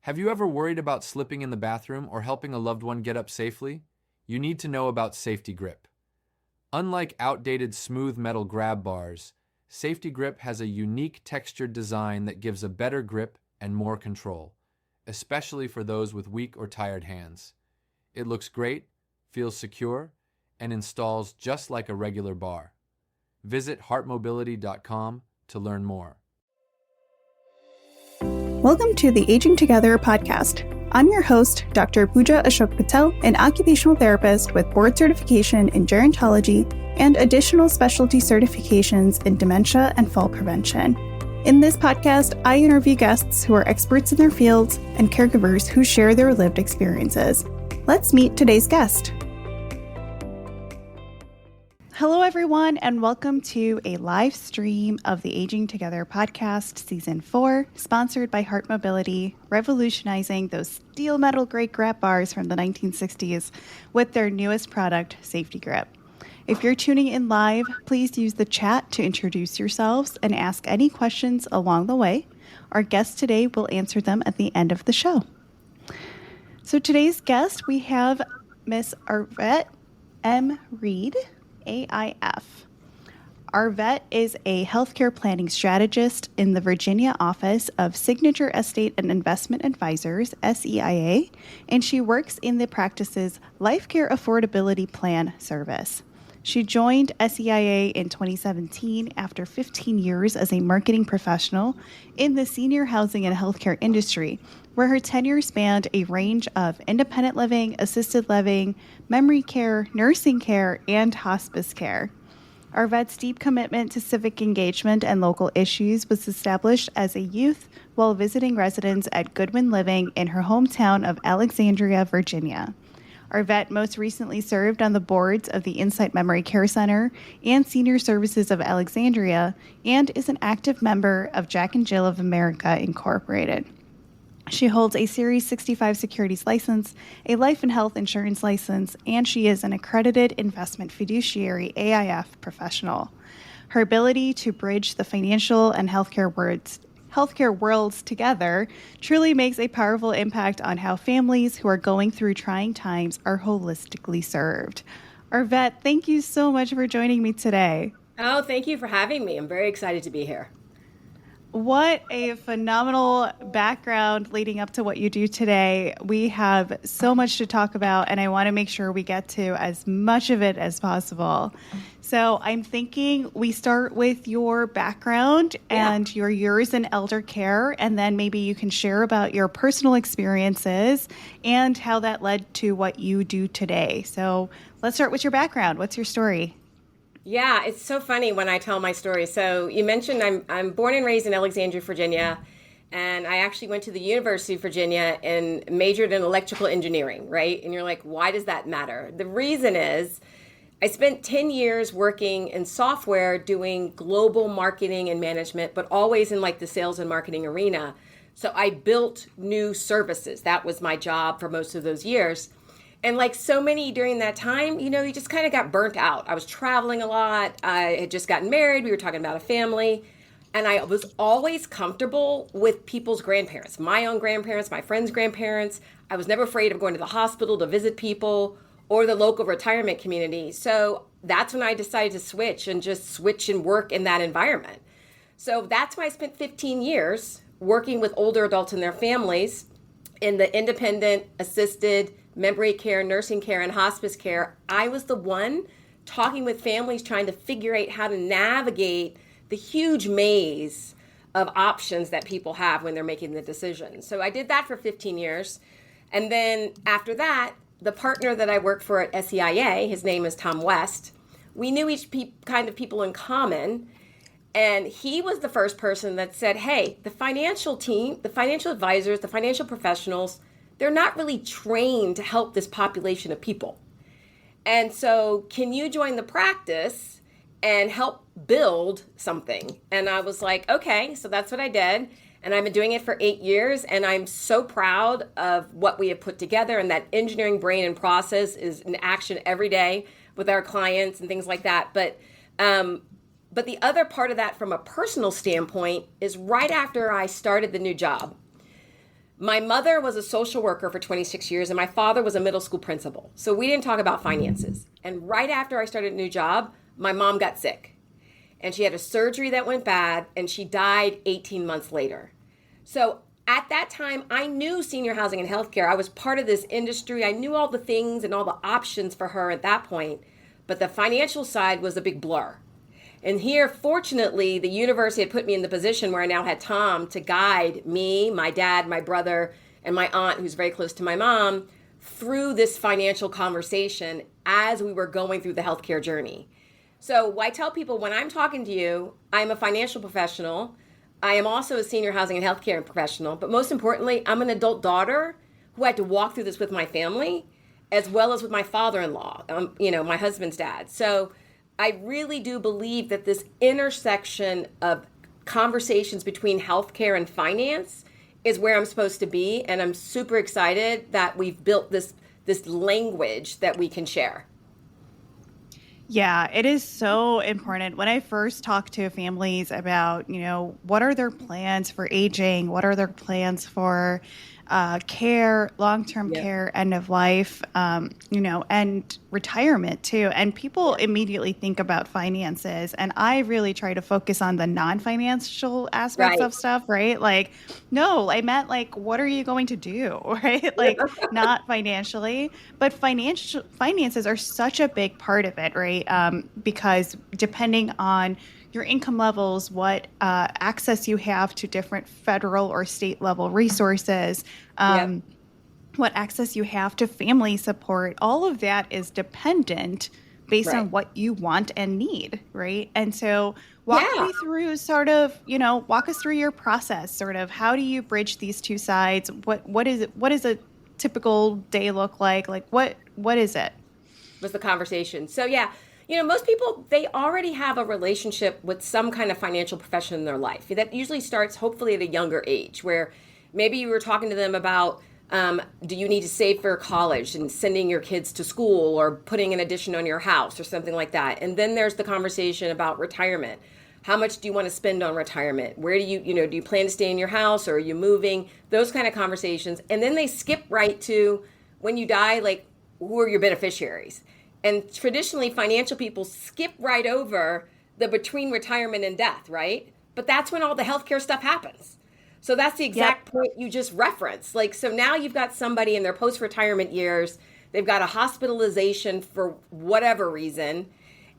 Have you ever worried about slipping in the bathroom or helping a loved one get up safely? You need to know about Safety Grip. Unlike outdated smooth metal grab bars, Safety Grip has a unique textured design that gives a better grip and more control, especially for those with weak or tired hands. It looks great, feels secure, and installs just like a regular bar. Visit heartmobility.com to learn more. Welcome to the Aging Together podcast. I'm your host, Dr. Pooja A, Patel, an occupational therapist with board certification in gerontology and additional specialty certifications in dementia and fall prevention. In this podcast, I interview guests who are experts in their fields and caregivers who share their lived experiences. Let's meet today's guest. Hello, everyone, and welcome to a live stream of the Aging Together podcast, Season 4, sponsored by Heart Mobility, revolutionizing those steel metal grade grab bars from the 1960s with their newest product, Safety Grip. If you're tuning in live, please use the chat to introduce yourselves and ask any questions along the way. Our guest today will answer them at the end of the show. So today's guest, we have Miss Arvette M. Reid, AIF. Arvette is a healthcare planning strategist in the Virginia office of Signature Estate and Investment Advisors, SEIA, and she works in the practice's Life Care Affordability Plan service. She joined SEIA in 2017 after 15 years as a marketing professional in the senior housing and healthcare industry, where her tenure spanned a range of independent living, assisted living, memory care, nursing care, and hospice care. Arvette's deep commitment to civic engagement and local issues was established as a youth while visiting residents at Goodwin Living in her hometown of Alexandria, Virginia. Arvette most recently served on the boards of the Insight Memory Care Center and Senior Services of Alexandria, and is an active member of Jack and Jill of America, Incorporated. She holds a Series 65 securities license, a life and health insurance license, and she is an accredited investment fiduciary AIF professional. Her ability to bridge the financial and healthcare worlds together truly makes a powerful impact on how families who are going through trying times are holistically served. Arvette, thank you so much for joining me today. Oh, thank you for having me. I'm very excited to be here. What a phenomenal background leading up to what you do today. We have so much to talk about, and I want to make sure we get to as much of it as possible. So I'm thinking we start with your background and your years in elder care, and then maybe you can share about your personal experiences and how that led to what you do today. So let's start with your background. What's your story? Yeah, it's so funny when I tell my story. So you mentioned I'm born and raised in Alexandria, Virginia, and I actually went to the University of Virginia and majored in electrical engineering, right? And you're like, why does that matter? The reason is I spent 10 years working in software doing global marketing and management, but always in like the sales and marketing arena. So I built new services. That was my job for most of those years. And like so many during that time, you just kind of got burnt out. I was traveling a lot. I had just gotten married. We were talking about a family. And I was always comfortable with people's grandparents, my own grandparents, my friends' grandparents. I was never afraid of going to the hospital to visit people or the local retirement community. So that's when I decided to switch and work in that environment. So that's why I spent 15 years working with older adults and their families in the independent, assisted, memory care, nursing care, and hospice care. I was the one talking with families trying to figure out how to navigate the huge maze of options that people have when they're making the decision. So I did that for 15 years. And then after that, the partner that I worked for at SEIA, his name is Tom West, we knew each kind of people in common. And he was the first person that said, hey, the financial team, the financial advisors, the financial professionals, they're not really trained to help this population of people. And so can you join the practice and help build something? And I was like, okay, so that's what I did. And I've been doing it for 8 years. And I'm so proud of what we have put together. And that engineering brain and process is in action every day with our clients and things like that. But the other part of that from a personal standpoint is right after I started the new job, My mother was a social worker for 26 years, and my father was a middle school principal. So we didn't talk about finances. And right after I started a new job, my mom got sick. And she had a surgery that went bad, and she died 18 months later. So at that time, I knew senior housing and healthcare. I was part of this industry. I knew all the things and all the options for her at that point. But the financial side was a big blur. And here, fortunately, the university had put me in the position where I now had Tom to guide me, my dad, my brother, and my aunt, who's very close to my mom, through this financial conversation as we were going through the healthcare journey. So I tell people when I'm talking to you, I'm a financial professional. I am also a senior housing and healthcare professional. But most importantly, I'm an adult daughter who had to walk through this with my family, as well as with my father-in-law, my husband's dad. So I really do believe that this intersection of conversations between healthcare and finance is where I'm supposed to be. And I'm super excited that we've built this language that we can share. Yeah, it is so important. When I first talk to families about, what are their plans for aging? What are their plans for care, long-term care, end of life, and retirement too. And people immediately think about finances. And I really try to focus on the non-financial aspects of stuff, right? Like, no, I meant like, what are you going to do, right? Like not financially, but finances are such a big part of it, right? Because depending on your income levels, what access you have to different federal or state level resources, what access you have to family support, all of that is dependent based on what you want and need, right? And so walk me through walk us through your process, sort of how do you bridge these two sides? What is a typical day look like? Like what is it? Was the conversation. So most people, they already have a relationship with some kind of financial profession in their life. That usually starts hopefully at a younger age, where maybe you were talking to them about, do you need to save for college and sending your kids to school or putting an addition on your house or something like that. And then there's the conversation about retirement. How much do you want to spend on retirement? Where do do you plan to stay in your house or are you moving? Those kind of conversations. And then they skip right to when you die, like, who are your beneficiaries? And traditionally, financial people skip right over the between retirement and death, right? But that's when all the healthcare stuff happens. So that's the exact point you just referenced. Like, so now you've got somebody in their post-retirement years, they've got a hospitalization for whatever reason,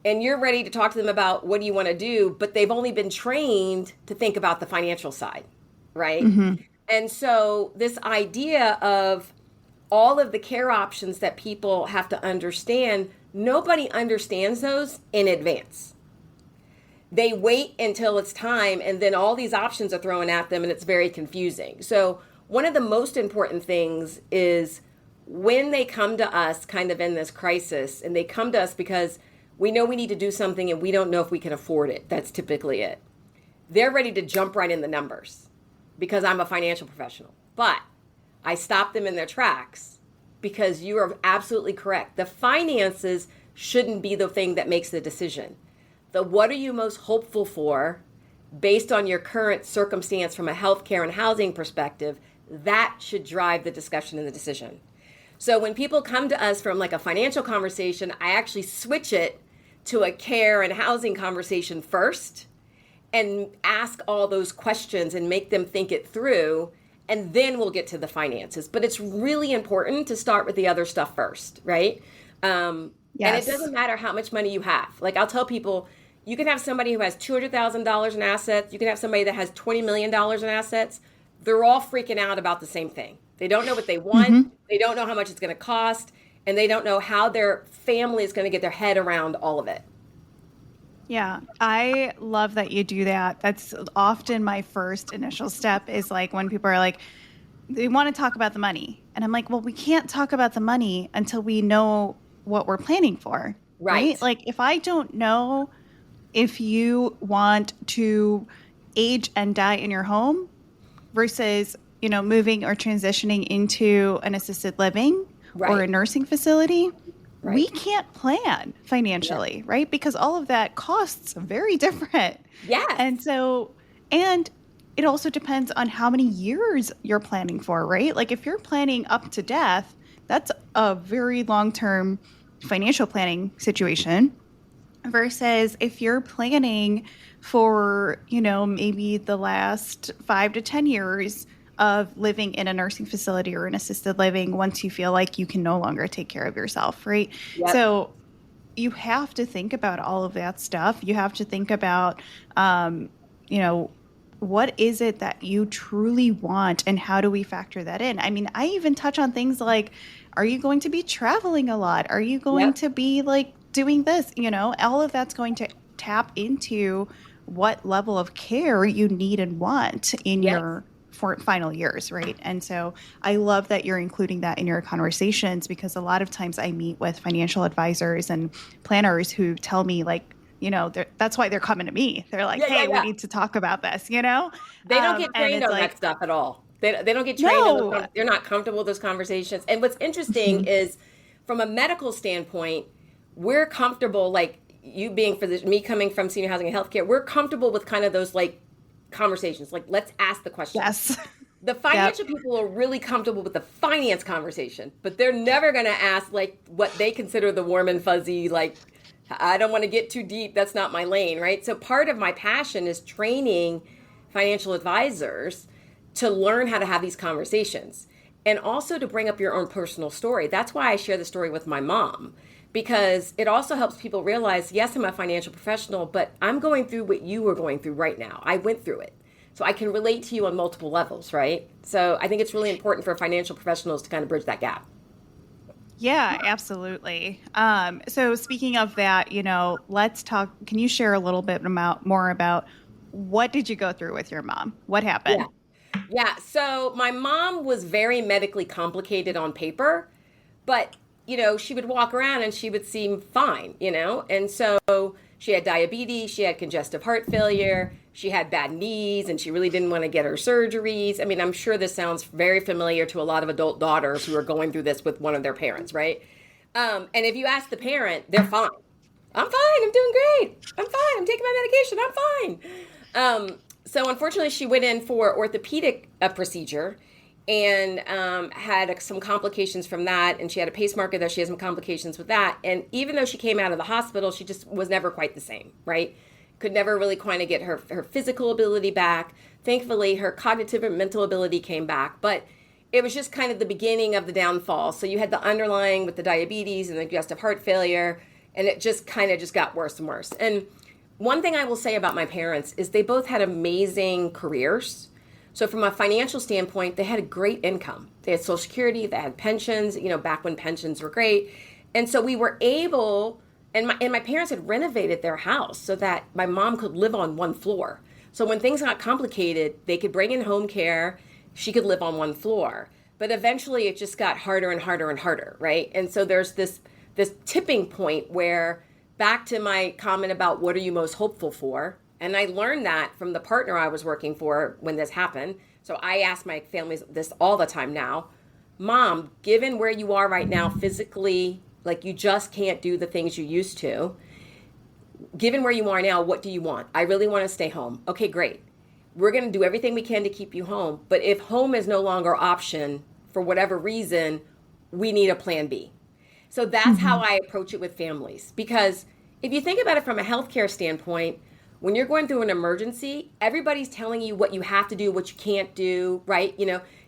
and you're ready to talk to them about what do you want to do, but they've only been trained to think about the financial side, right? Mm-hmm. And so this idea of all of the care options that people have to understand, nobody understands those in advance. They wait until it's time, and then all these options are thrown at them, and it's very confusing. So one of the most important things is when they come to us kind of in this crisis, and they come to us because we know we need to do something and we don't know if we can afford it. That's typically it. They're ready to jump right in the numbers because I'm a financial professional. But I stop them in their tracks because you are absolutely correct. The finances shouldn't be the thing that makes the decision. The what are you most hopeful for based on your current circumstance from a healthcare and housing perspective, that should drive the discussion and the decision. So when people come to us from like a financial conversation, I actually switch it to a care and housing conversation first and ask all those questions and make them think it through. And then we'll get to the finances. But it's really important to start with the other stuff first, right? And it doesn't matter how much money you have. Like I'll tell people, you can have somebody who has $200,000 in assets. You can have somebody that has $20 million in assets. They're all freaking out about the same thing. They don't know what they want. Mm-hmm. They don't know how much it's going to cost. And they don't know how their family is going to get their head around all of it. Yeah, I love that you do that. That's often my first initial step is like when people are like, they want to talk about the money. And I'm like, well, we can't talk about the money until we know what we're planning for. Right? Like if I don't know if you want to age and die in your home versus, moving or transitioning into an assisted living or a nursing facility, we can't plan financially, right? Because all of that costs very different. Yeah. And so, and it also depends on how many years you're planning for, right? Like if you're planning up to death, that's a very long-term financial planning situation versus if you're planning for, maybe the last 5 to 10 years of living in a nursing facility or an assisted living once you feel like you can no longer take care of yourself, right? Yep. So you have to think about all of that stuff. You have to think about, what is it that you truly want and how do we factor that in? I mean, I even touch on things like, are you going to be traveling a lot? Are you going to be like doing this? All of that's going to tap into what level of care you need and want in your final years, right? And so I love that you're including that in your conversations because a lot of times I meet with financial advisors and planners who tell me like, that's why they're coming to me. They're like, hey, we need to talk about this, They don't get trained on that stuff at all. They don't get trained on those, they're not comfortable with those conversations. And what's interesting is from a medical standpoint, we're comfortable, like you being me coming from senior housing and healthcare, we're comfortable with kind of those like conversations. Like, let's ask the question. Yes. The financial people are really comfortable with the finance conversation, but they're never going to ask like what they consider the warm and fuzzy, like, I don't want to get too deep. That's not my lane, right? So part of my passion is training financial advisors to learn how to have these conversations and also to bring up your own personal story. That's why I share the story with my mom, because it also helps people realize, yes, I'm a financial professional, but I'm going through what you are going through right now. I went through it. So I can relate to you on multiple levels, right? So I think it's really important for financial professionals to kind of bridge that gap. Yeah, absolutely. So speaking of that, let's talk. Can you share a little bit more about what did you go through with your mom? What happened? Yeah. So my mom was very medically complicated on paper, but, she would walk around and she would seem fine, and so she had diabetes, she had congestive heart failure, she had bad knees, and she really didn't want to get her surgeries. I mean, I'm sure this sounds very familiar to a lot of adult daughters who are going through this with one of their parents, right? And if you ask the parent, they're fine. I'm fine. I'm doing great. I'm fine. I'm taking my medication. I'm fine. So unfortunately, she went in for orthopedic procedure and had some complications from that. And she had a pacemaker that she had some complications with that. And even though she came out of the hospital, she just was never quite the same, right? Could never really kind of get her physical ability back. Thankfully, her cognitive and mental ability came back. But it was just kind of the beginning of the downfall. So you had the underlying with the diabetes and the congestive heart failure. And it just kind of got worse and worse. And one thing I will say about my parents is they both had amazing careers. So from a financial standpoint, they had a great income. They had Social Security, they had pensions, back when pensions were great. And so we were able, and my parents had renovated their house so that my mom could live on one floor. So when things got complicated, they could bring in home care, she could live on one floor. But eventually it just got harder and harder and harder, right? And so there's this tipping point where, back to my comment about what are you most hopeful for, and I learned that from the partner I was working for when this happened. So I ask my families this all the time now. Mom, given where you are right now physically, like you just can't do the things you used to, given where you are now, what do you want? I really want to stay home. Okay, great. We're going to do everything we can to keep you home. But if home is no longer an option for whatever reason, we need a plan B. So that's how I approach it with families. Because if you think about it from a healthcare standpoint, when you're going through an emergency, everybody's telling you what you have to do, what you can't do, right?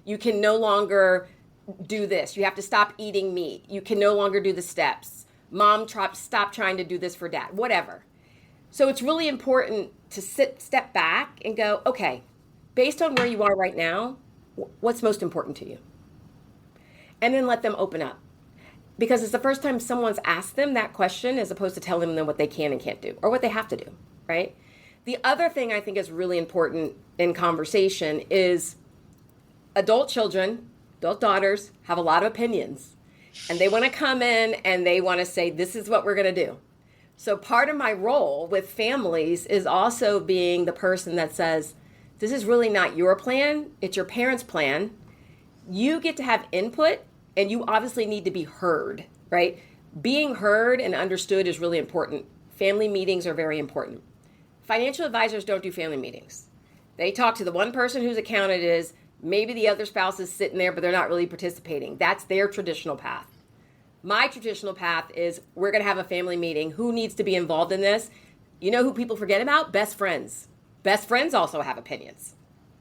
You can no longer do this. You have to stop eating meat. You can no longer do the steps. Mom, stop trying to do this for dad, whatever. So it's really important to step back and go, okay, based on where you are right now, what's most important to you? And then let them open up. Because it's the first time someone's asked them that question as opposed to telling them what they can and can't do or what they have to do, right? The other thing I think is really important in conversation is adult children, adult daughters have a lot of opinions. And they want to come in and they want to say, this is what we're going to do. So part of my role with families is also being the person that says, this is really not your plan, it's your parents' plan. You get to have input. And you obviously need to be heard, right? Being heard and understood is really important. Family meetings are very important. Financial advisors don't do family meetings. They talk to the one person whose account it is. Maybe the other spouse is sitting there, but they're not really participating. That's their traditional path. My traditional path is we're going to have a family meeting. Who needs to be involved in this? You know who people forget about? Best friends. Best friends also have opinions,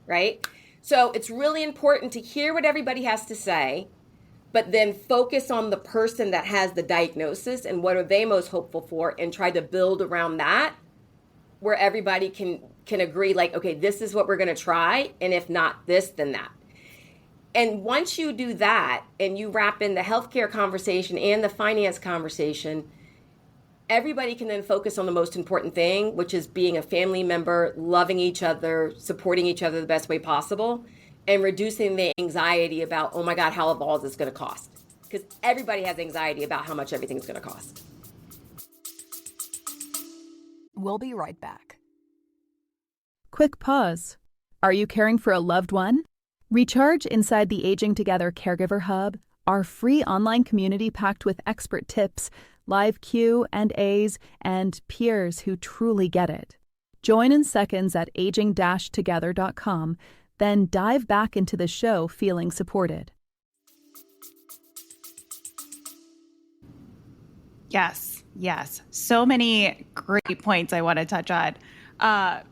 right? So it's really important to hear what everybody has to say, but then focus on the person that has the diagnosis and what are they most hopeful for, and try to build around that where everybody can agree, like, okay, this is what we're going to try. And if not this, then that. And once you do that and you wrap in the healthcare conversation and the finance conversation, everybody can then focus on the most important thing, which is being a family member, loving each other, supporting each other the best way possible, and reducing the anxiety about, oh my God, how all is this going to cost? Because everybody has anxiety about how much everything's going to cost. We'll be right back. Quick pause. Are you caring for a loved one? Recharge inside the Aging Together Caregiver Hub, our free online community packed with expert tips, live Q&As, and peers who truly get it. Join in seconds at aging-together.com, then dive back into the show feeling supported. Yes. So many great points I want to touch on.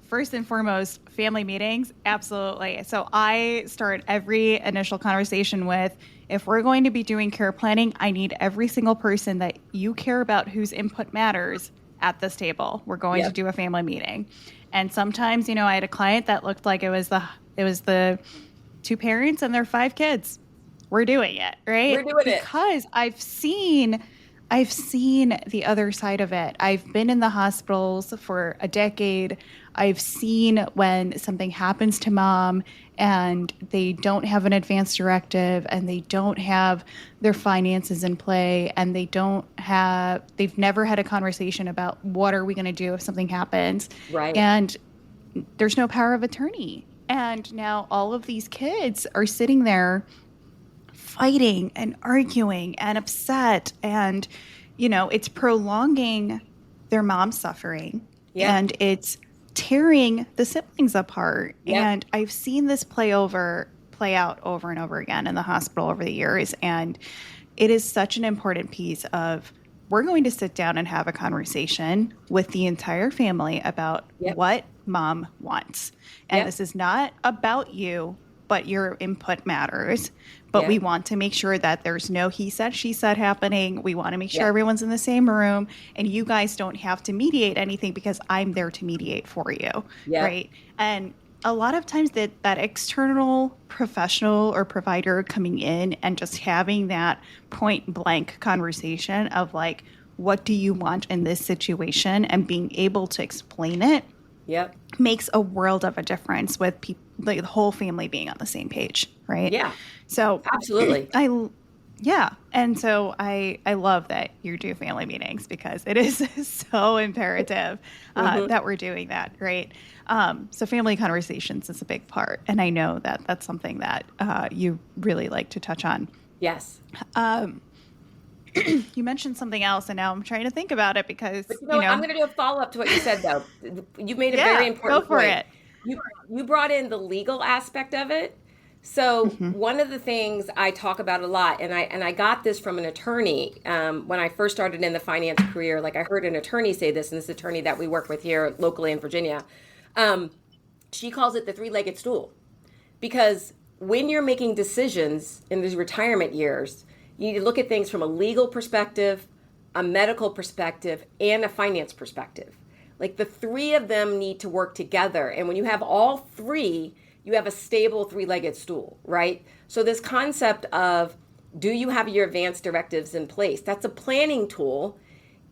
First and foremost, family meetings, absolutely. So I start every initial conversation with, if we're going to be doing care planning, I need every single person that you care about whose input matters at this table. We're going to do a family meeting. And sometimes, I had a client that looked like it was the two parents and their 5 kids. We're doing it, right? We're doing it. Because I've seen the other side of it. I've been in the hospitals for a decade. I've seen when something happens to mom and they don't have an advance directive and they don't have their finances in play and they've never had a conversation about what are we going to do if something happens. Right. And there's no power of attorney. And now all of these kids are sitting there fighting and arguing and upset, and it's prolonging their mom's suffering, and it's tearing the siblings apart. And I've seen this play out over and over again in the hospital over the years, and it is such an important piece of, we're going to sit down and have a conversation with the entire family about what mom wants. And this is not about you, but your input matters. But we want to make sure that there's no he said, she said happening. We want to make sure everyone's in the same room, and you guys don't have to mediate anything because I'm there to mediate for you, right? And a lot of times that external professional or provider coming in and just having that point blank conversation of like, what do you want in this situation, and being able to explain it makes a world of a difference with people, like the whole family being on the same page, right? Yeah. So absolutely. And so I love that you do family meetings, because it is so imperative that we're doing that, right? So family conversations is a big part. And I know that that's something that you really like to touch on. Yes. You mentioned something else, and now I'm trying to think about it because, I'm going to do a follow-up to what you said, though. You made a very important point. Go for it. You brought in the legal aspect of it. So one of the things I talk about a lot, and I got this from an attorney when I first started in the finance career. Like, I heard an attorney say this, and this attorney that we work with here locally in Virginia. She calls it the 3-legged stool, because when you're making decisions in these retirement years, you need to look at things from a legal perspective, a medical perspective, and a finance perspective. Like, the 3 of them need to work together. And when you have all 3, you have a stable 3-legged stool, right? So this concept of, do you have your advance directives in place? That's a planning tool.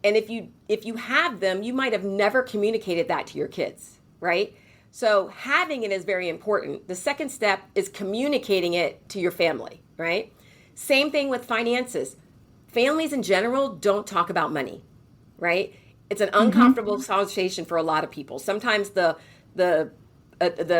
And if you have them, you might have never communicated that to your kids, right? So having it is very important. The second step is communicating it to your family, right? Same thing with finances. Families in general don't talk about money, right? It's an uncomfortable conversation for a lot of people. Sometimes the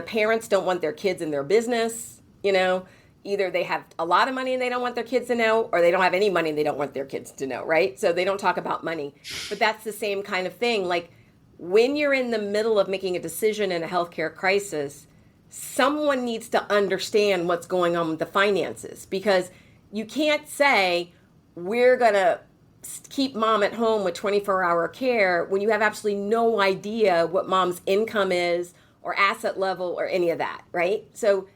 parents don't want their kids in their business. Either they have a lot of money and they don't want their kids to know, or they don't have any money and they don't want their kids to know, right? So they don't talk about money. But that's the same kind of thing. Like, when you're in the middle of making a decision in a healthcare crisis, someone needs to understand what's going on with the finances, because you can't say we're going to keep mom at home with 24-hour care when you have absolutely no idea what mom's income is or asset level or any of that, right? So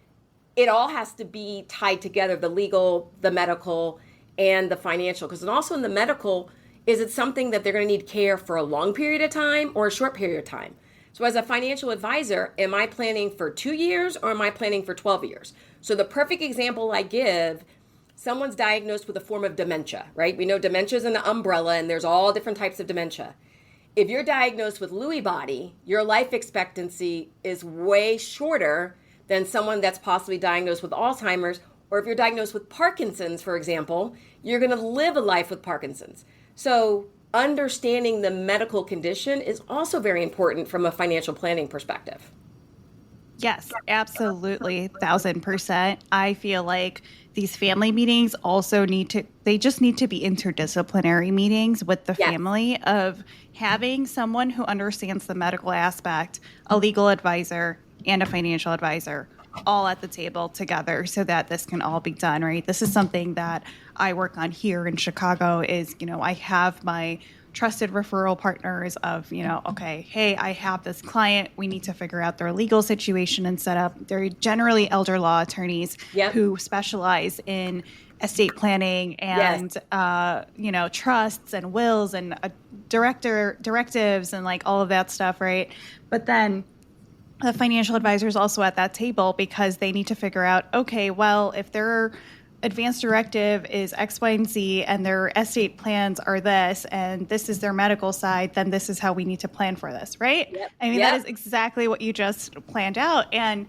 it all has to be tied together, the legal, the medical, and the financial. Because also in the medical, is it something that they're going to need care for a long period of time or a short period of time? So as a financial advisor, am I planning for 2 years or am I planning for 12 years? So the perfect example I give, someone's diagnosed with a form of dementia, right? We know dementia is an umbrella and there's all different types of dementia. If you're diagnosed with Lewy body, your life expectancy is way shorter than someone that's possibly diagnosed with Alzheimer's. Or if you're diagnosed with Parkinson's, for example, you're going to live a life with Parkinson's. So understanding the medical condition is also very important from a financial planning perspective. Yes, absolutely. 1,000%. I feel like these family meetings also they just need to be interdisciplinary meetings with the family, of having someone who understands the medical aspect, a legal advisor, and a financial advisor all at the table together so that this can all be done, right? This is something that I work on here in Chicago is, I have my trusted referral partners of, okay, hey, I have this client. We need to figure out their legal situation and set up. They're generally elder law attorneys who specialize in estate planning and, trusts and wills and directives and like all of that stuff, right? But then the financial advisor is also at that table because they need to figure out, okay, well, if their advanced directive is X, Y, and Z, and their estate plans are this, and this is their medical side, then this is how we need to plan for this, right? Yep. I mean, that is exactly what you just planned out. And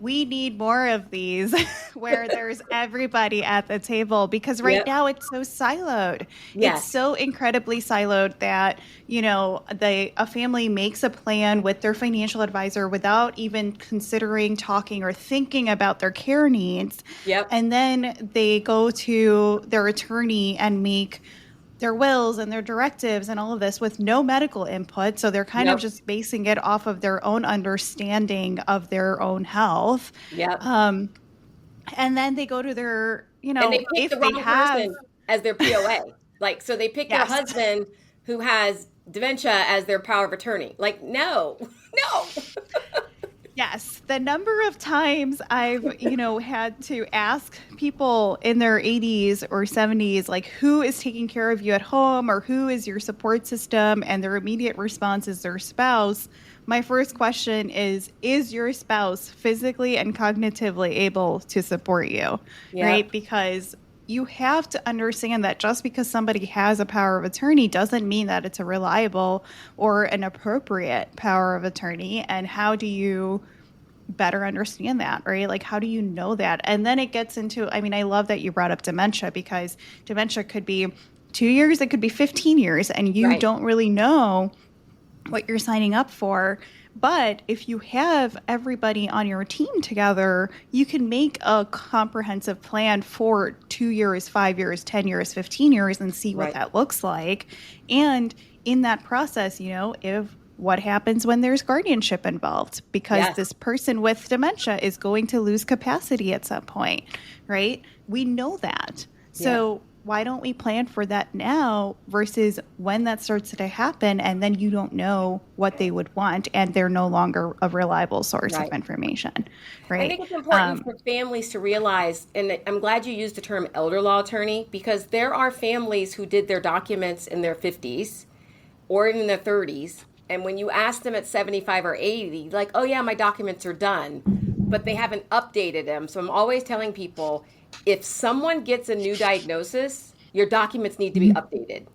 we need more of these where there's everybody at the table, because right now it's so siloed. It's so incredibly siloed that, a family makes a plan with their financial advisor without even considering talking or thinking about their care needs. And then they go to their attorney and make their wills and their directives and all of this with no medical input. So they're kind of just basing it off of their own understanding of their own health. And then they go to their, and they pick the wrong person as their POA. So they pick their husband who has dementia as their power of attorney. No. Yes. The number of times I've, had to ask people in their 80s or 70s, who is taking care of you at home or who is your support system? And their immediate response is their spouse. My first question is your spouse physically and cognitively able to support you? Right? Because you have to understand that just because somebody has a power of attorney doesn't mean that it's a reliable or an appropriate power of attorney. And how do you better understand that, right? How do you know that? And then it gets into, I love that you brought up dementia, because dementia could be 2 years, it could be 15 years, and you don't really know what you're signing up for. But if you have everybody on your team together, you can make a comprehensive plan for 2 years, 5 years, 10 years, 15 years, and see what that looks like. And in that process, what happens when there's guardianship involved, because this person with dementia is going to lose capacity at some point, right? We know that. So why don't we plan for that now versus when that starts to happen and then you don't know what they would want and they're no longer a reliable source of information, right? I think it's important for families to realize, and I'm glad you used the term elder law attorney, because there are families who did their documents in their 50s or in their 30s. And when you ask them at 75 or 80, oh yeah, my documents are done, but they haven't updated them. So I'm always telling people, if someone gets a new diagnosis, your documents need to be updated.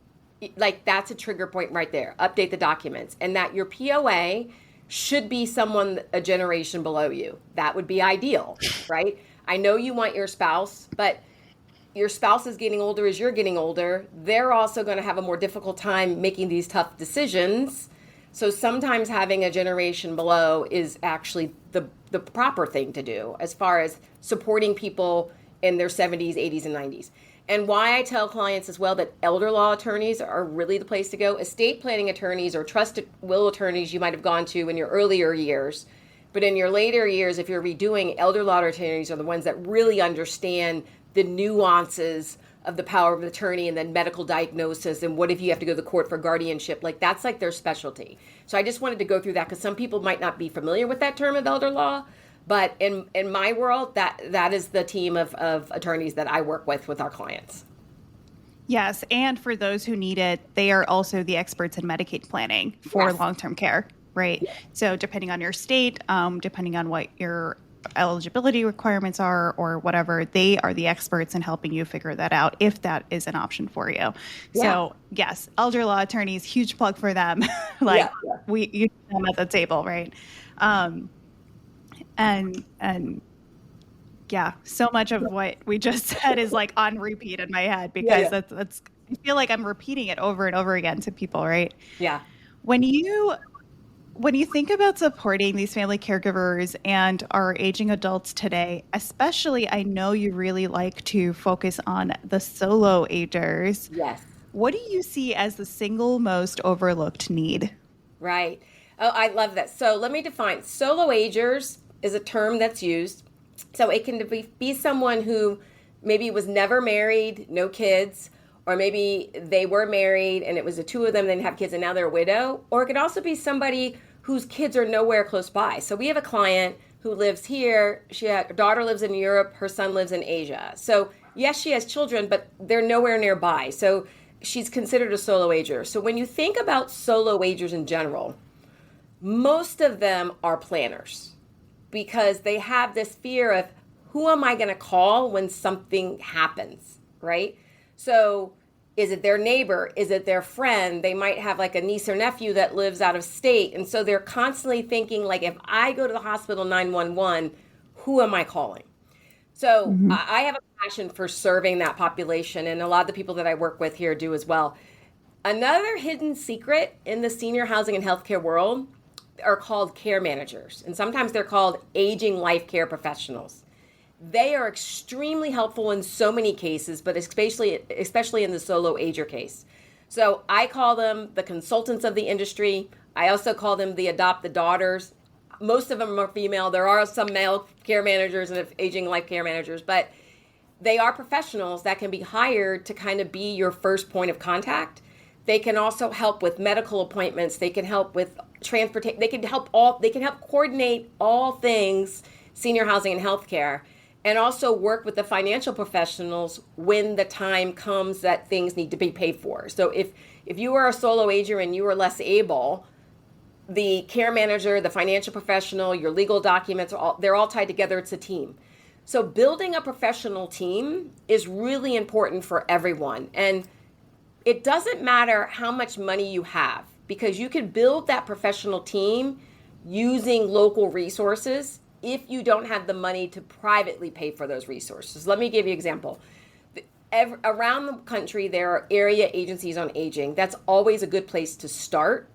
That's a trigger point right there. Update the documents. And that your POA should be someone a generation below you. That would be ideal, right? I know you want your spouse, but your spouse is getting older as you're getting older. They're also going to have a more difficult time making these tough decisions. So sometimes having a generation below is actually the proper thing to do as far as supporting people in their 70s, 80s, and 90s. And why I tell clients as well that elder law attorneys are really the place to go. Estate planning attorneys or trusted will attorneys you might have gone to in your earlier years, But in your later years, if you're redoing, elder law attorneys are the ones that really understand the nuances of the power of attorney and then medical diagnosis and what if you have to go to the court for guardianship. Like that's like their specialty. So I just wanted to go through that because some people might not be familiar with that term of elder law. But in my world, that is the team of attorneys that I work with our clients. Yes, and for those who need it, they are also the experts in Medicaid planning for long-term care, right? Yeah. So depending on your state, depending on what your eligibility requirements are or whatever, they are the experts in helping you figure that out if that is an option for you. Yeah. So yes, elder law attorneys, huge plug for them. You see them at the table, right? And yeah, so much of what we just said is like on repeat in my head because that's I feel like I'm repeating it over and over again to people, right? Yeah. When you think about supporting these family caregivers and our aging adults today, especially I know you really like to focus on the solo agers. Yes. What do you see as the single most overlooked need? Right. Oh, I love that. So let me define. Solo agers is a term that's used. So it can be someone who maybe was never married, no kids, or maybe they were married and it was the two of them, they didn't have kids and now they're a widow. Or it could also be somebody whose kids are nowhere close by. So we have a client who lives here. Her daughter lives in Europe. Her son lives in Asia. So yes, she has children, but they're nowhere nearby. So she's considered a solo ager. So when you think about solo agers in general, most of them are planners because they have this fear of who am I going to call when something happens, right? So is it their neighbor? Is it their friend? They might have like a niece or nephew that lives out of state. And so they're constantly thinking like, if I go to the hospital 911, who am I calling? So I have a passion for serving that population. And a lot of the people that I work with here do as well. Another hidden secret in the senior housing and healthcare world are called care managers. And sometimes they're called aging life care professionals. They are extremely helpful in so many cases, but especially in the solo ager case. So I call them the consultants of the industry. I also call them the adopt the daughters. Most of them are female. There are some male care managers and aging life care managers, but they are professionals that can be hired to kind of be your first point of contact. They can also help with medical appointments. They can help with transportation. They can help coordinate all things senior housing and healthcare, and also work with the financial professionals when the time comes that things need to be paid for. So if you are a solo ager and you are less able, the care manager, the financial professional, your legal documents, they're all tied together. It's a team. So building a professional team is really important for everyone. And it doesn't matter how much money you have, because you can build that professional team using local resources if you don't have the money to privately pay for those resources. Let me give you an example. Around the country, there are area agencies on aging. That's always a good place to start.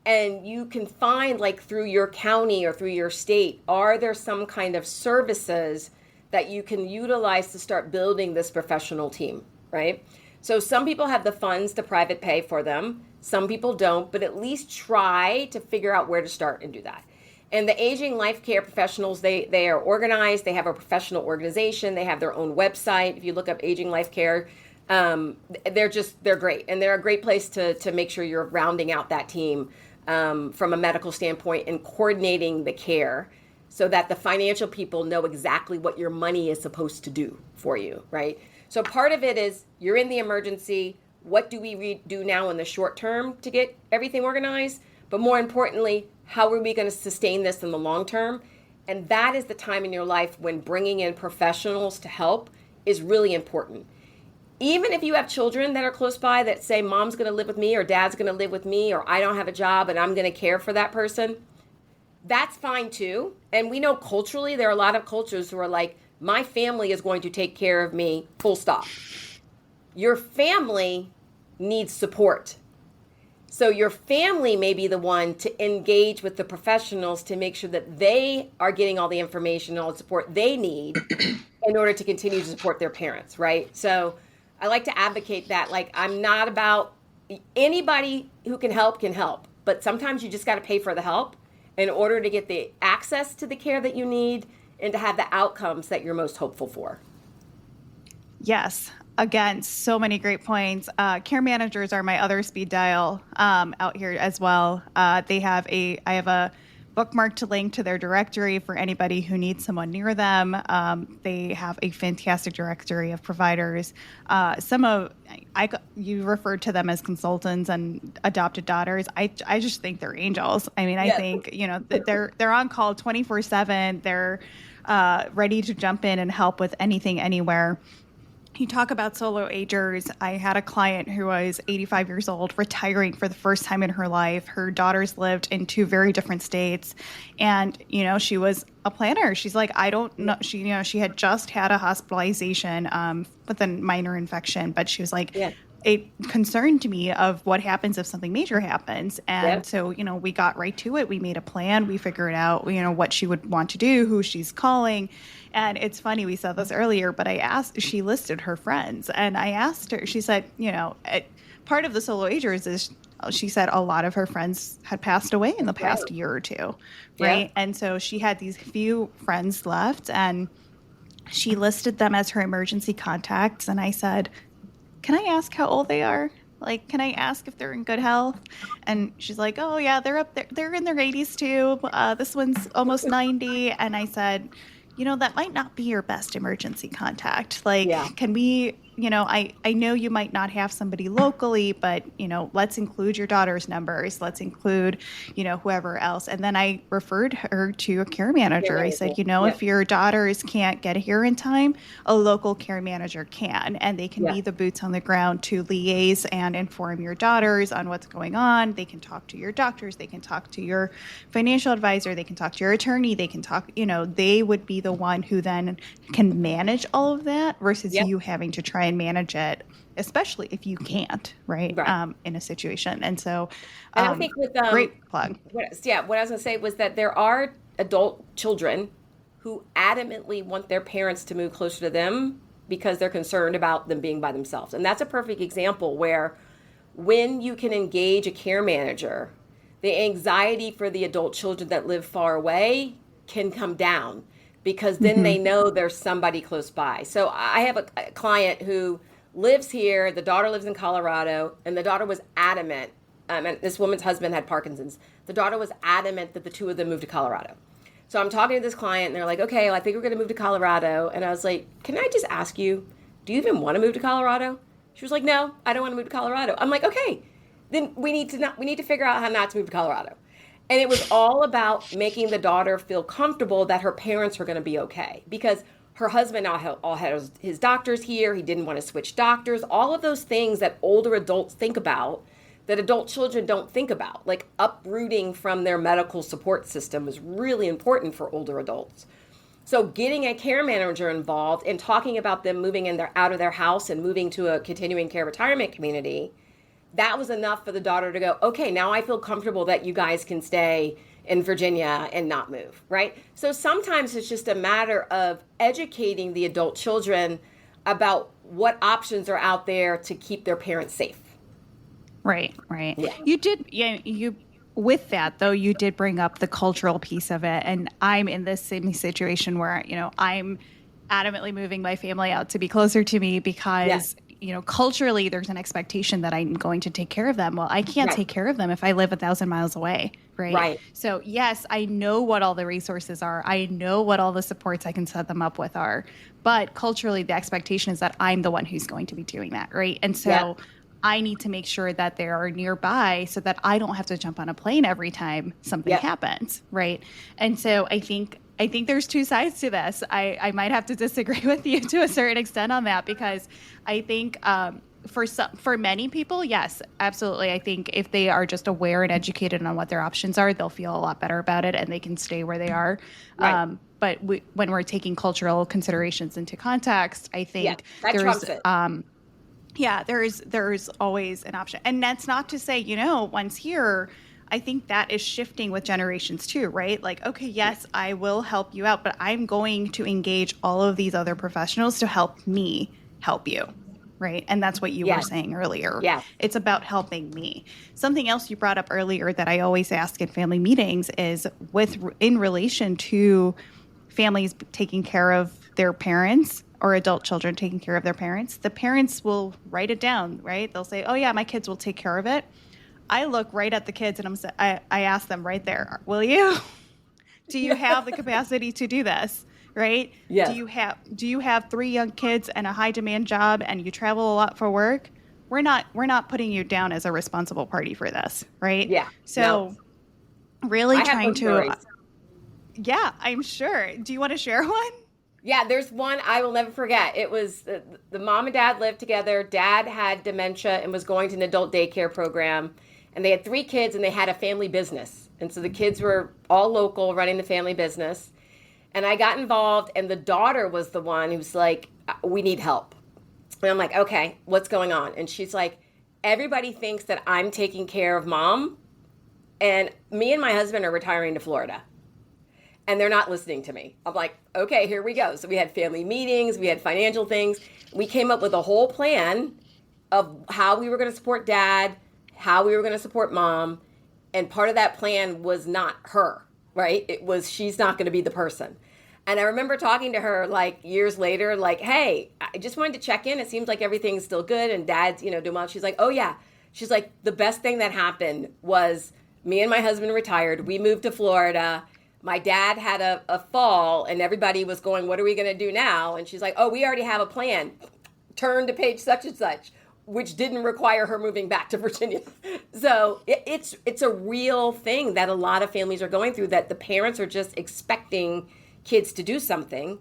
And you can find, like through your county or through your state, are there some kind of services that you can utilize to start building this professional team, right? So some people have the funds to private pay for them. Some people don't, but at least try to figure out where to start and do that. And the aging life care professionals, they are organized. They have a professional organization. They have their own website. If you look up aging life care, they're great. And they're a great place to make sure you're rounding out that team from a medical standpoint and coordinating the care so that the financial people know exactly what your money is supposed to do for you, right? So part of it is you're in the emergency. What do we do now in the short term to get everything organized? But more importantly, how are we going to sustain this in the long term? And that is the time in your life when bringing in professionals to help is really important. Even if you have children that are close by that say, mom's going to live with me or dad's going to live with me, or I don't have a job and I'm going to care for that person, that's fine too. And we know culturally, there are a lot of cultures who are like, my family is going to take care of me, full stop. Your family needs support. So your family may be the one to engage with the professionals to make sure that they are getting all the information and all the support they need in order to continue to support their parents, right? So I like to advocate that. Like, I'm not about anybody who can help, but sometimes you just got to pay for the help. in order to get the access to the care that you need and to have the outcomes that you're most hopeful for. Yes. Again, so many great points. Care managers are my other speed dial out here as well. I have a bookmarked link to their directory for anybody who needs someone near them. They have a fantastic directory of providers. You referred to them as consultants and adopted daughters. I just think they're angels. I mean, I think, they're on call 24/7. They're ready to jump in and help with anything, anywhere. You talk about solo agers. I had a client who was 85 years old, retiring for the first time in her life. Her daughters lived in two very different states. And, she was a planner. She's like, I don't know. She had just had a hospitalization with a minor infection, but she was like, it concerned me of what happens if something major happens. And so, we got right to it. We made a plan. We figured out, what she would want to do, who she's calling. And it's funny, we said this earlier, but she listed her friends. And I asked her, she said, part of the solo agers is, she said a lot of her friends had passed away in the past year or two. Right. Yeah. And so she had these few friends left, and she listed them as her emergency contacts. And I said, can I ask how old they are? Like, can I ask if they're in good health? And she's like, oh yeah, they're up there. They're in their 80s too. This one's almost 90. And I said, that might not be your best emergency contact. Like, can we, I know you might not have somebody locally, but, let's include your daughter's numbers. Let's include, whoever else. And then I referred her to a care manager. I said, if your daughters can't get here in time, a local care manager can, and they can be the boots on the ground to liaise and inform your daughters on what's going on. They can talk to your doctors. They can talk to your financial advisor. They can talk to your attorney. They can talk, they would be the one who then can manage all of that versus you having to try and manage it, especially if you can't, right. In a situation. And so and I think with great plug. What I was going to say was that there are adult children who adamantly want their parents to move closer to them because they're concerned about them being by themselves. And that's a perfect example where when you can engage a care manager, the anxiety for the adult children that live far away can come down, because then they know there's somebody close by. So I have a client who lives here. The daughter lives in Colorado, and the daughter was adamant. And this woman's husband had Parkinson's. The daughter was adamant that the two of them move to Colorado. So I'm talking to this client, and they're like, okay, well, I think we're going to move to Colorado. And I was like, can I just ask you, do you even want to move to Colorado? She was like, no, I don't want to move to Colorado. I'm like, okay, then we need to figure out how not to move to Colorado. And it was all about making the daughter feel comfortable that her parents were going to be okay, because her husband all had his doctors here. He didn't want to switch doctors. All of those things that older adults think about that adult children don't think about, like uprooting from their medical support system, is really important for older adults. So getting a care manager involved and talking about them moving out of their house and moving to a continuing care retirement community, that was enough for the daughter to go, okay, now I feel comfortable that you guys can stay in Virginia and not move, right? So sometimes it's just a matter of educating the adult children about what options are out there to keep their parents safe. Right. You with that, though, you did bring up the cultural piece of it. And I'm in this same situation where, I'm adamantly moving my family out to be closer to me because culturally, there's an expectation that I'm going to take care of them. Well, I can't take care of them if I live 1,000 miles away, right? So, yes, I know what all the resources are. I know what all the supports I can set them up with are. But culturally, the expectation is that I'm the one who's going to be doing that, right? And so I need to make sure that they are nearby so that I don't have to jump on a plane every time something happens, right? And so I think there's two sides to this. I might have to disagree with you to a certain extent on that, because I think for many people, yes, absolutely. I think if they are just aware and educated on what their options are, they'll feel a lot better about it and they can stay where they are. Right. But when we're taking cultural considerations into context, I think there's always an option. And that's not to say, once here, I think that is shifting with generations too, right? Like, okay, yes, I will help you out, but I'm going to engage all of these other professionals to help me help you. right? And that's what you were saying earlier. Yeah. It's about helping me. Something else you brought up earlier that I always ask in family meetings is in relation to families taking care of their parents or adult children taking care of their parents, the parents will write it down, right? They'll say, oh yeah, my kids will take care of it. I look right at the kids and I ask them right there, will you? Do you have the capacity to do this? Right? Yeah. Do you have 3 young kids and a high demand job and you travel a lot for work? We're not putting you down as a responsible party for this, right? Yeah. So really trying to stories. Yeah, I'm sure. Do you want to share one? Yeah, there's one I will never forget. It was the mom and dad lived together. Dad had dementia and was going to an adult daycare program. And they had 3 kids and they had a family business. And so the kids were all local running the family business. And I got involved, and the daughter was the one who was like, we need help. And I'm like, okay, what's going on? And she's like, everybody thinks that I'm taking care of mom, and me and my husband are retiring to Florida. And they're not listening to me. I'm like, okay, here we go. So we had family meetings, we had financial things. We came up with a whole plan of how we were going to support dad, how we were going to support mom. And part of that plan was not her, right? It was, she's not going to be the person. And I remember talking to her like years later, like, hey, I just wanted to check in. It seems like everything's still good and dad's, doing well. She's like, oh yeah. She's like, the best thing that happened was me and my husband retired. We moved to Florida. My dad had a fall and everybody was going, what are we going to do now? And she's like, oh, we already have a plan. Turn to page such and such, which didn't require her moving back to Virginia. So it's a real thing that a lot of families are going through, that the parents are just expecting kids to do something,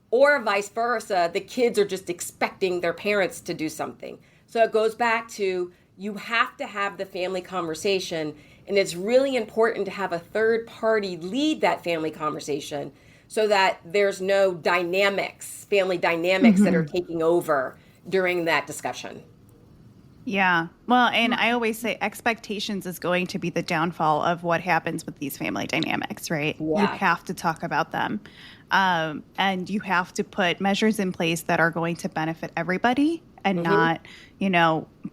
or vice versa, the kids are just expecting their parents to do something. So it goes back to, you have to have the family conversation, and it's really important to have a third party lead that family conversation so that there's no family dynamics that are taking over during that discussion. Yeah. Well, and I always say expectations is going to be the downfall of what happens with these family dynamics, right? Yeah. You have to talk about them. And you have to put measures in place that are going to benefit everybody and not,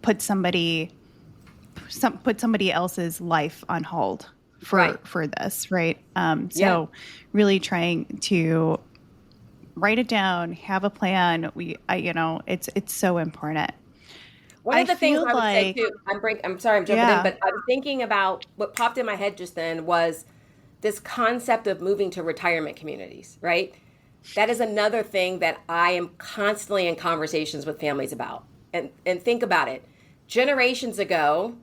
put somebody else's life on hold for this, right? So really trying to write it down, have a plan. It's so important. One of the things I would say too, I'm sorry I'm jumping in, but I'm thinking about what popped in my head just then was this concept of moving to retirement communities, right? That is another thing that I am constantly in conversations with families about. And think about it. Generations ago,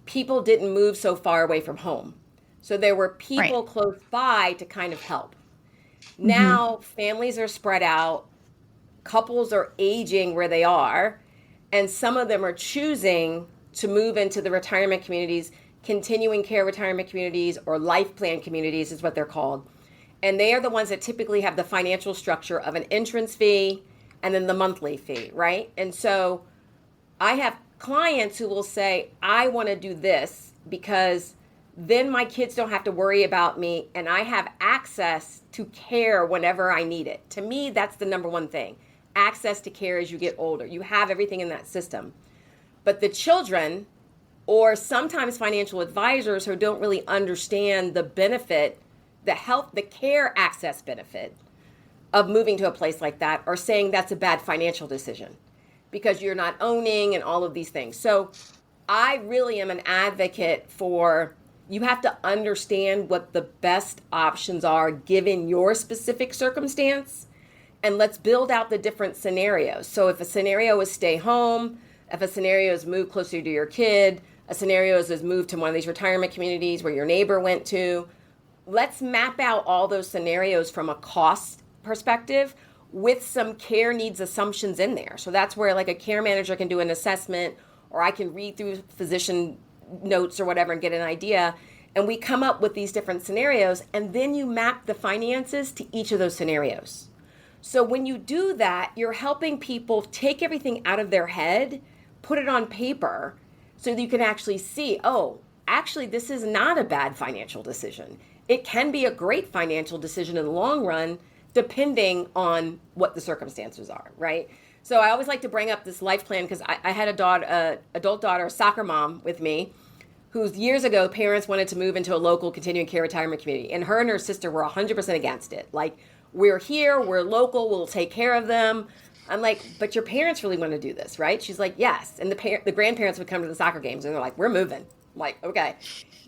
people didn't move so far away from home. So there were people close by to kind of help. Now families are spread out, couples are aging where they are, and some of them are choosing to move into the retirement communities, continuing care retirement communities, or life plan communities is what they're called. And they are the ones that typically have the financial structure of an entrance fee and then the monthly fee, right? And so I have clients who will say, I want to do this because then my kids don't have to worry about me and I have access to care whenever I need it. To me, that's the number one thing. Access to care as you get older. You have everything in that system. But the children, or sometimes financial advisors who don't really understand the benefit, the care access benefit of moving to a place like that, are saying that's a bad financial decision because you're not owning and all of these things. So I really am an advocate for, you have to understand what the best options are given your specific circumstance. And let's build out the different scenarios. So if a scenario is stay home, if a scenario is move closer to your kid, a scenario is move to one of these retirement communities where your neighbor went to, let's map out all those scenarios from a cost perspective with some care needs assumptions in there. So that's where like a care manager can do an assessment, or I can read through physician notes or whatever and get an idea. And we come up with these different scenarios, and then you map the finances to each of those scenarios. So when you do that, you're helping people take everything out of their head, put it on paper, so that you can actually see, oh, actually, this is not a bad financial decision. It can be a great financial decision in the long run, depending on what the circumstances are, right? So I always like to bring up this life plan because I had adult daughter, a soccer mom with me, whose years ago parents wanted to move into a local continuing care retirement community. And her sister were 100% against it. Like, we're here, we're local, we'll take care of them. I'm like, but your parents really want to do this, right? She's like, yes. And the grandparents would come to the soccer games and they're like, we're moving. I'm like, okay.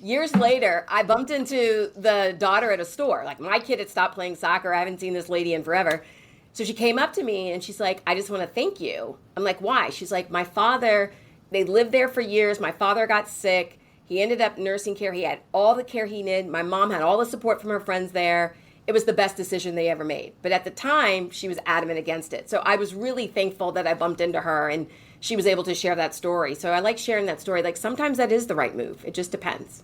Years later, I bumped into the daughter at a store. Like, my kid had stopped playing soccer. I haven't seen this lady in forever. So she came up to me and she's like, I just want to thank you. I'm like, why? She's like, my father, they lived there for years. My father got sick. He ended up nursing care. He had all the care he needed. My mom had all the support from her friends there. It was the best decision they ever made. But at the time, she was adamant against it. So I was really thankful that I bumped into her and she was able to share that story. So I like sharing that story. Like, sometimes that is the right move. It just depends.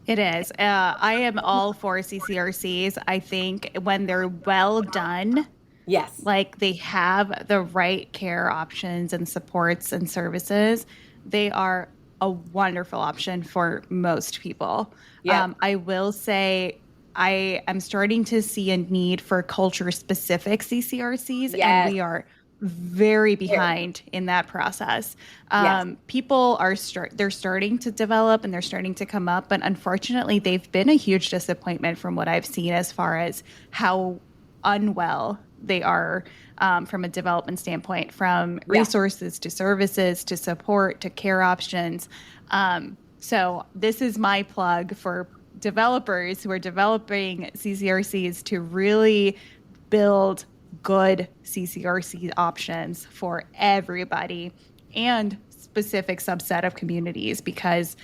It is. I am all for CCRCs. I think when they're well done, yes, like they have the right care options and supports and services, they are a wonderful option for most people. Yeah. I will say I am starting to see a need for culture-specific CCRCs, Yes. and we are very behind in that process. Yes. People are they're starting to develop and they're starting to come up, but unfortunately, they've been a huge disappointment from what I've seen as far as how unwell they are from a development standpoint, from resources to services to support to care options. So this is my plug for developers who are developing CCRCs to really build good CCRC options for everybody and specific subset of communities, because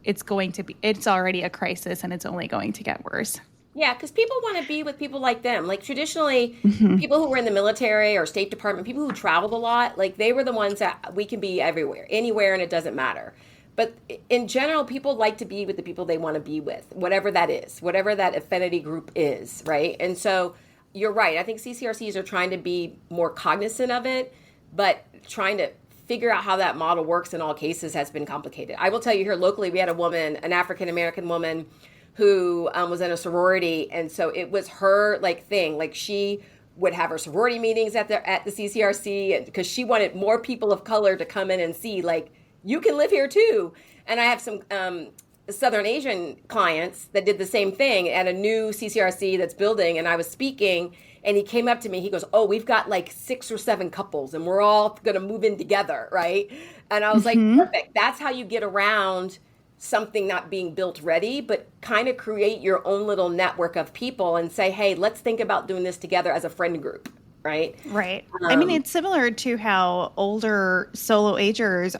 it's already a crisis and it's only going to get worse. Yeah, because people want to be with people like them. Like, traditionally, people who were in the military or State Department, people who traveled a lot, like, they were the ones that we can be everywhere, anywhere, and it doesn't matter. But in general, people like to be with the people they want to be with, whatever that is, whatever that affinity group is, right? And so you're right. I think CCRCs are trying to be more cognizant of it, but trying to figure out how that model works in all cases has been complicated. I will tell you, here locally, we had a woman, an African-American woman, who was in a sorority, and so it was her thing. Like, she would have her sorority meetings at the CCRC, because she wanted more people of color to come in and see, like, you can live here too. And I have some Southern Asian clients that did the same thing at a new CCRC that's building, and I was speaking, and he came up to me. He goes, "Oh, we've got like 6 or 7 couples, and we're all going to move in together, right?" And I was like, perfect. That's how you get around something not being built ready, but kind of create your own little network of people and say, hey, let's think about doing this together as a friend group, right? Right. I mean, it's similar to how older solo agers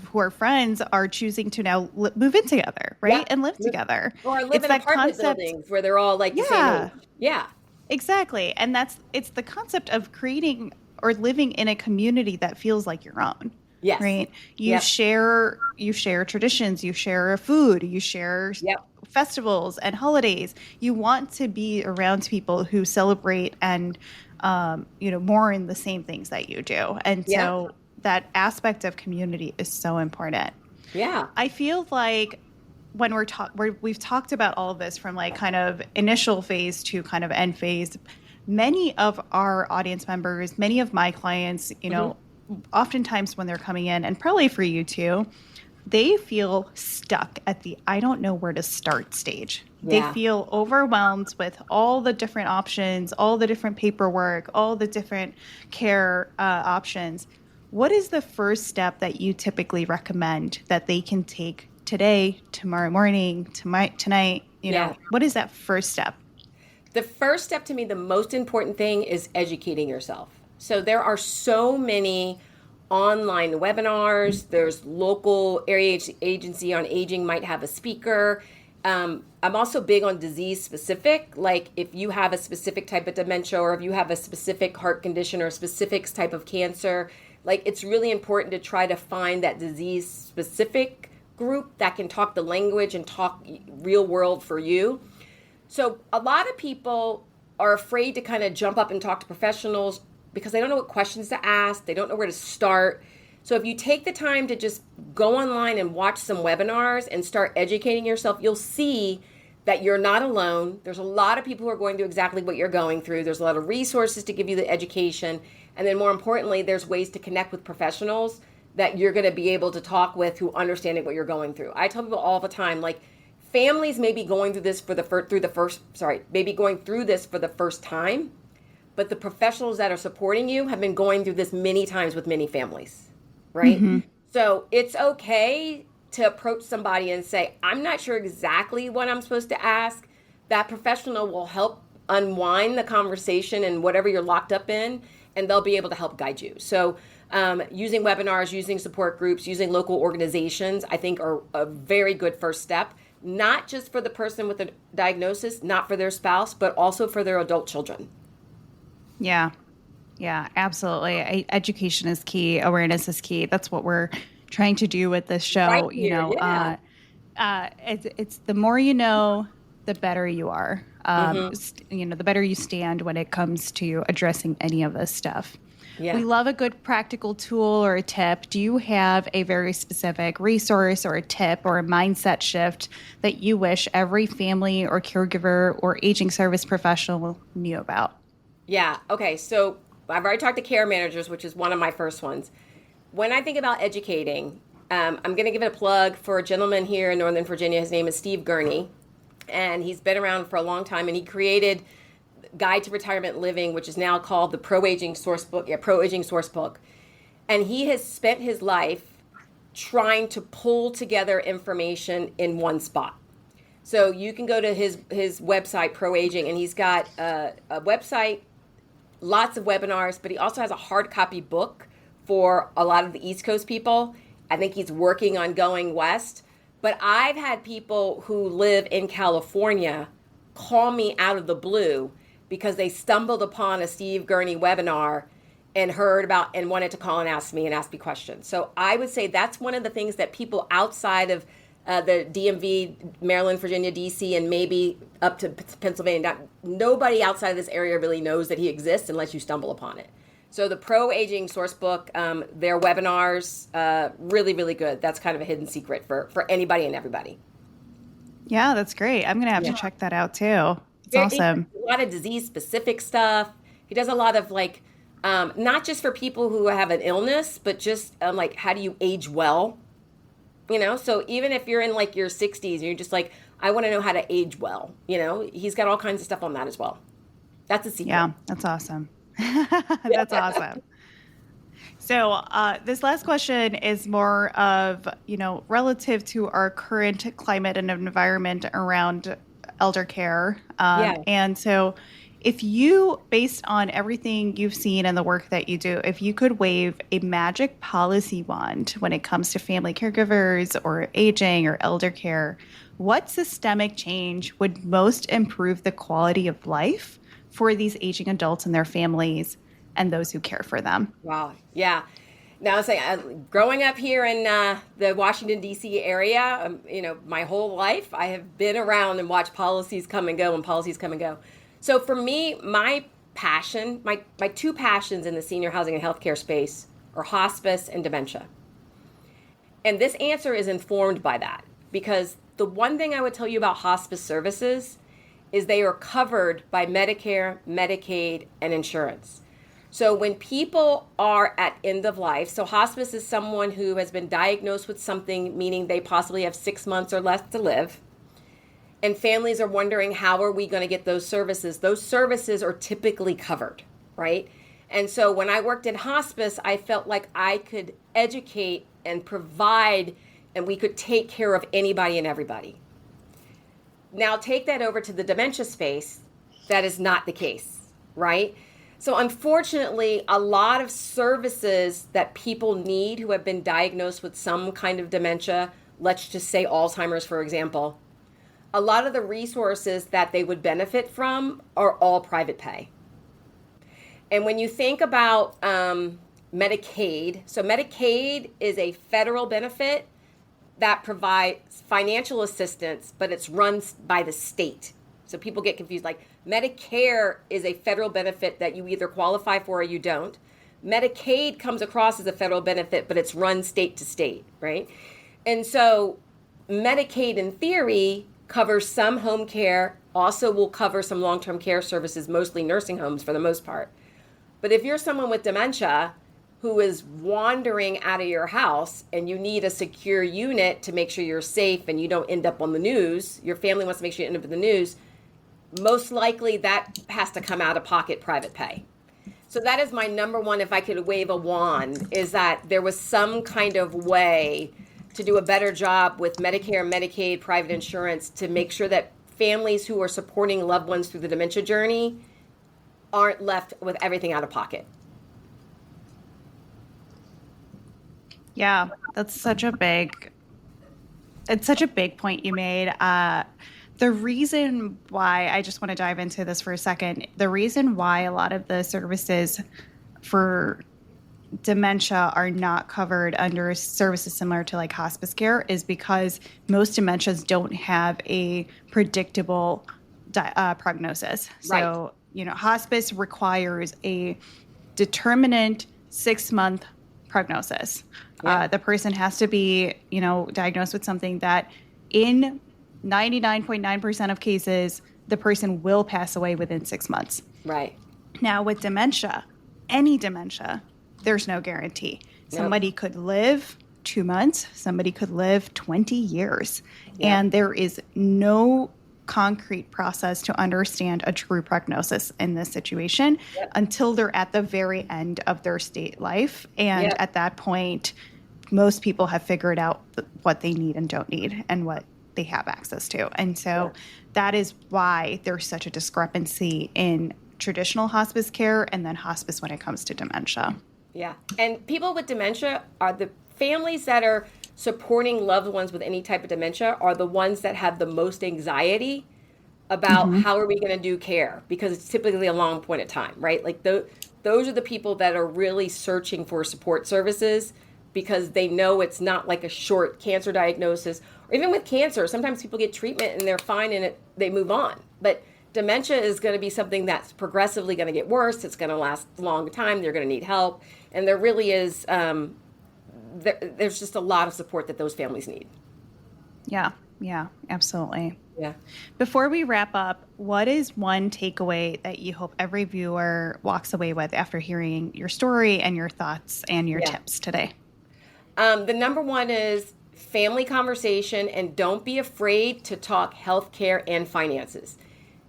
who are friends are choosing to now move in together, right? Yeah. And live together. Or live in apartment buildings where they're all like the same age. Yeah. Exactly. And it's the concept of creating or living in a community that feels like your own. Yes. Right. You share traditions, you share food, you share festivals and holidays. You want to be around people who celebrate and more in the same things that you do. And so that aspect of community is so important. Yeah. I feel like when we've talked about all of this from like kind of initial phase to kind of end phase, many of our audience members, many of my clients, oftentimes when they're coming in, and probably for you too, they feel stuck at the I don't know where to start stage. Yeah. They feel overwhelmed with all the different options, all the different paperwork, all the different care options. What is the first step that you typically recommend that they can take today, tomorrow morning, tonight? What is that first step? The first step, to me, the most important thing is educating yourself. So there are so many online webinars. There's local area agency on aging might have a speaker. I'm also big on disease specific. Like, if you have a specific type of dementia, or if you have a specific heart condition or a specific type of cancer, like, it's really important to try to find that disease specific group that can talk the language and talk real world for you. So a lot of people are afraid to kind of jump up and talk to professionals because they don't know what questions to ask. They don't know where to start. So if you take the time to just go online and watch some webinars and start educating yourself, you'll see that you're not alone. There's a lot of people who are going through exactly what you're going through. There's a lot of resources to give you the education. And then more importantly, there's ways to connect with professionals that you're going to be able to talk with who understand what you're going through. I tell people all the time, like, families may be going through this maybe going through this for the first time, but the professionals that are supporting you have been going through this many times with many families, right? Mm-hmm. So it's okay to approach somebody and say, I'm not sure exactly what I'm supposed to ask. That professional will help unwind the conversation and whatever you're locked up in, and they'll be able to help guide you. So using webinars, using support groups, using local organizations, I think are a very good first step, not just for the person with a diagnosis, not for their spouse, but also for their adult children. Yeah, absolutely. Education is key. Awareness is key. That's what we're trying to do with this show. Right here, It's the more you know, the better you are. The better you stand when it comes to addressing any of this stuff. Yeah. We love a good practical tool or a tip. Do you have a very specific resource or a tip or a mindset shift that you wish every family or caregiver or aging service professional knew about? Yeah. Okay. So I've already talked to care managers, which is one of my first ones. When I think about educating, I'm going to give it a plug for a gentleman here in Northern Virginia. His name is Steve Gurney, and he's been around for a long time, and he created Guide to Retirement Living, which is now called the Pro Aging Sourcebook. And he has spent his life trying to pull together information in one spot. So you can go to his website, Pro Aging, and he's got a website, lots of webinars, but he also has a hard copy book for a lot of the East Coast people. I think he's working on going west. But I've had people who live in California call me out of the blue because they stumbled upon a Steve Gurney webinar and heard about and wanted to call and ask me questions. So I would say that's one of the things that people outside of the DMV, Maryland, Virginia, DC, and maybe up to Pennsylvania, nobody outside of this area really knows that he exists unless you stumble upon it. So the Pro Aging Sourcebook, their webinars, really, really good. That's kind of a hidden secret for anybody and everybody. Yeah, that's great. I'm going to have to check that out too. It's awesome. A lot of disease-specific stuff. He does a lot of not just for people who have an illness, but just how do you age well? So even if you're in your 60s and you're just I want to know how to age well, he's got all kinds of stuff on that as well. That's a secret. Yeah, that's awesome. That's awesome. So this last question is more of, relative to our current climate and environment around elder care. And so if you, based on everything you've seen and the work that you do, if you could wave a magic policy wand when it comes to family caregivers or aging or elder care, what systemic change would most improve the quality of life for these aging adults and their families and those who care for them? Wow. Yeah. Now, I'll say, growing up here in the Washington, D.C. area, my whole life, I have been around and watched policies come and go and policies come and go. So for me, my passion, my two passions in the senior housing and healthcare space are hospice and dementia. And this answer is informed by that, because the one thing I would tell you about hospice services is they are covered by Medicare, Medicaid, and insurance. So when people are at end of life, so hospice is someone who has been diagnosed with something, meaning they possibly have 6 months or less to live, and families are wondering, how are we going to get those services? Those services are typically covered, right? And so when I worked in hospice, I felt like I could educate and provide, and we could take care of anybody and everybody. Now take that over to the dementia space. That is not the case, right? So unfortunately, a lot of services that people need who have been diagnosed with some kind of dementia, let's just say Alzheimer's, for example, a lot of the resources that they would benefit from are all private pay. And when you think about Medicaid, so Medicaid is a federal benefit that provides financial assistance, but it's run by the state. So people get confused. Medicare is a federal benefit that you either qualify for or you don't. Medicaid comes across as a federal benefit, but it's run state to state, right? And so Medicaid, in theory, covers some home care, also will cover some long-term care services, mostly nursing homes for the most part. But if you're someone with dementia who is wandering out of your house and you need a secure unit to make sure you're safe and you don't end up on the news, your family wants to make sure you end up in the news, most likely that has to come out of pocket private pay. So that is my number one, if I could wave a wand, is that there was some kind of way to do a better job with Medicare, Medicaid, private insurance to make sure that families who are supporting loved ones through the dementia journey aren't left with everything out of pocket. Yeah, that's such a big point you made. The reason why, I just want to dive into this for a second, the reason why a lot of the services for dementia are not covered under services similar to like hospice care is because most dementias don't have a predictable prognosis. So, hospice requires a determinate 6-month prognosis. Yeah. The person has to be, diagnosed with something that in 99.9% of cases, the person will pass away within 6 months. Right. Now with dementia, any dementia, there's no guarantee. Nope. Somebody could live 2 months, somebody could live 20 years. Yeah. And there is no concrete process to understand a true prognosis in this situation until they're at the very end of their state life. And at that point, most people have figured out what they need and don't need and what they have access to. And so that is why there's such a discrepancy in traditional hospice care and then hospice when it comes to dementia. Yeah. And people with dementia are the families that are supporting loved ones with any type of dementia are the ones that have the most anxiety about how are we going to do care, because it's typically a long point of time, right? Like those are the people that are really searching for support services because they know it's not like a short cancer diagnosis, or even with cancer, sometimes people get treatment and they're fine and they move on. But dementia is going to be something that's progressively going to get worse. It's going to last a long time. They're going to need help. And there really is, there's just a lot of support that those families need. Yeah, absolutely. Yeah. Before we wrap up, what is one takeaway that you hope every viewer walks away with after hearing your story and your thoughts and your tips today? The number one is family conversation, and don't be afraid to talk healthcare and finances.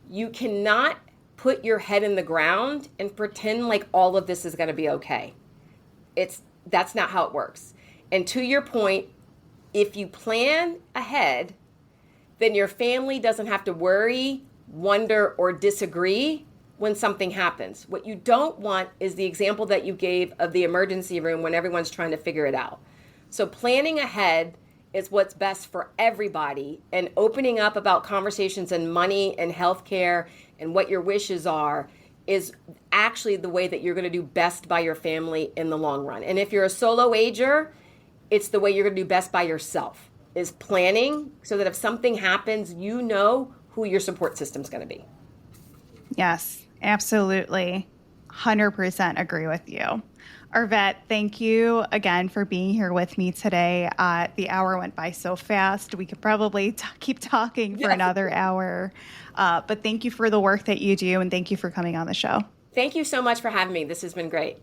You cannot put your head in the ground and pretend like all of this is going to be okay. That's not how it works. And to your point, if you plan ahead, then your family doesn't have to worry, wonder, or disagree when something happens. What you don't want is the example that you gave of the emergency room when everyone's trying to figure it out. So planning ahead is what's best for everybody, and opening up about conversations and money and healthcare and what your wishes are is actually the way that you're going to do best by your family in the long run. And if you're a solo ager, it's the way you're going to do best by yourself, is planning so that if something happens, you know who your support system's going to be. Yes, absolutely. 100% agree with you. Arvette, thank you again for being here with me today. The hour went by so fast. We could probably keep talking for another hour. But thank you for the work that you do, and thank you for coming on the show. Thank you so much for having me. This has been great.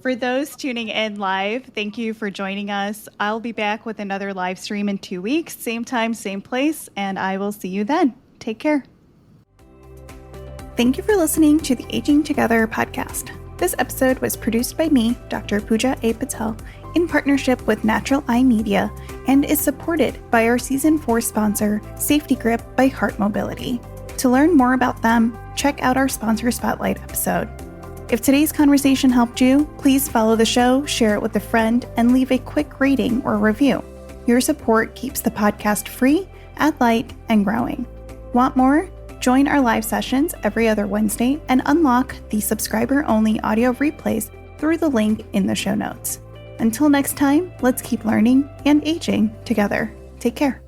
For those tuning in live, thank you for joining us. I'll be back with another live stream in 2 weeks, same time, same place, and I will see you then. Take care. Thank you for listening to the Aging Together podcast. This episode was produced by me, Dr. Pooja A. Patel, in partnership with Natural Eye Media, and is supported by our Season 4 sponsor, Safety Grip by Heart Mobility. To learn more about them, check out our Sponsor Spotlight episode. If today's conversation helped you, please follow the show, share it with a friend, and leave a quick rating or review. Your support keeps the podcast free, at light, and growing. Want more? Join our live sessions every other Wednesday and unlock the subscriber-only audio replays through the link in the show notes. Until next time, let's keep learning and aging together. Take care.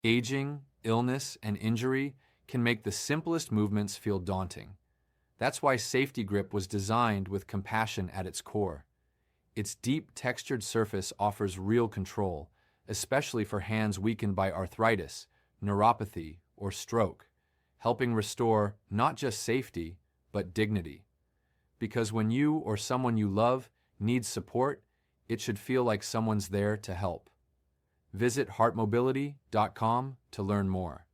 Aging, illness, and injury can make the simplest movements feel daunting. That's why Safety Grip was designed with compassion at its core. Its deep textured surface offers real control, especially for hands weakened by arthritis, neuropathy, or stroke, helping restore not just safety, but dignity. Because when you or someone you love needs support, it should feel like someone's there to help. Visit heartmobility.com to learn more.